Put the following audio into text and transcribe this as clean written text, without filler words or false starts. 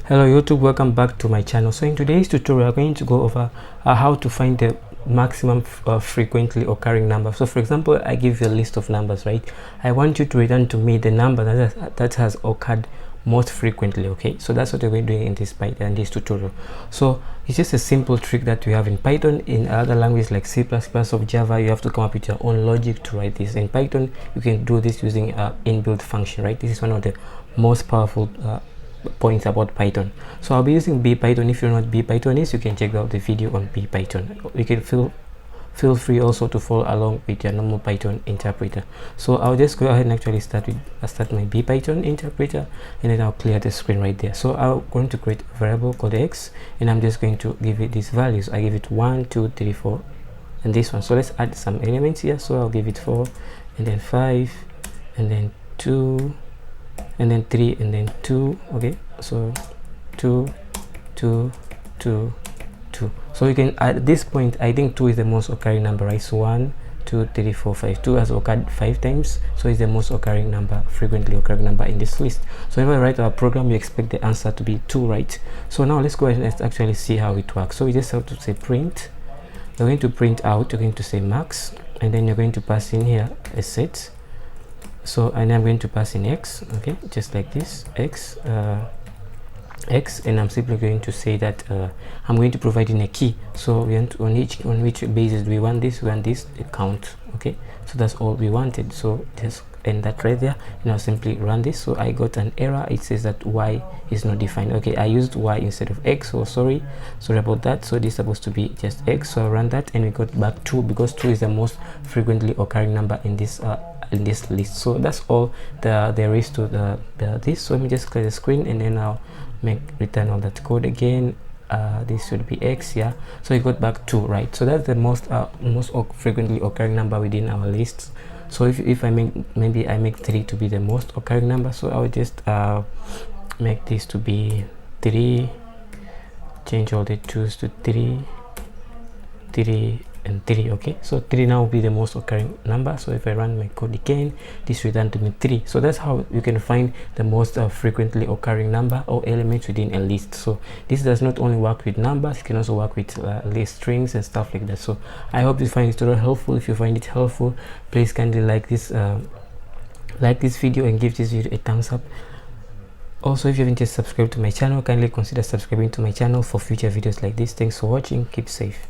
Hello YouTube, welcome back to my channel. So in today's tutorial, we're going to go over how to find the maximum frequently occurring number. So for example, I give you a list of numbers, right? I want you to return to me the number that has occurred most frequently. Okay, so that's what we're doing in this tutorial. So it's just a simple trick that we have in Python. In other languages like C++ or Java, you have to come up with your own logic to write this. In Python, you can do this using inbuilt function, right? This is one of the most powerful points about Python. So I'll be using BPython. If you know what BPython is, you can check out the video on BPython. You can feel free also to follow along with your normal Python interpreter. So I'll just go ahead and actually start my BPython interpreter, and then I'll clear the screen right there. So I'm going to create a variable called x, and I'm just going to give it these values. I give it 1, 2, 3, 4, and this one. So let's add some elements here. So I'll give it 4, and then 5, and then 2, and then 3, and then 2. Okay, so 2, 2, 2, 2. So you can, at this point, I think 2 is the most occurring number, right? So 1, 2, 3, 4, 5. 2 has occurred 5 times, so it's the most occurring number, frequently occurring number in this list. So when we write our program, we expect the answer to be 2, right? So now let's go ahead and let's actually see how it works. So we just have to say print. We're going to print out. You're going to say max, and then you're going to pass in here a set. So, and I'm going to pass in x, okay, just like this, x, and I'm simply going to say that I'm going to provide in a key. So we want on which basis do we want this? We want this count. Okay, so that's all we wanted. So just end that right there, and I'll simply run this. So I got an error. It says that y is not defined. Okay, I used y instead of x, so sorry about that. So this is supposed to be just x. So I run that, and we got back 2, because 2 is the most frequently occurring number in this list. So that's all there is to this. So let me just clear the screen, and then I'll return all that code again. This should be x, yeah. So we got back 2, right? So that's the most frequently occurring number within our list. So if I maybe I make 3 to be the most occurring number, so I will just make this to be 3, change all the 2's to 3, 3, and 3. Okay, so 3 now will be the most occurring number. So if I run my code again, this return to me 3. So that's how you can find the most frequently occurring number or element within a list. So this does not only work with numbers, it can also work with list strings and stuff like that. So I hope you find this tutorial helpful. If you find it helpful, please kindly like this video and give this video a thumbs up. Also, if you haven't yet subscribed to my channel, kindly consider subscribing to my channel for future videos like this. Thanks for watching. Keep safe.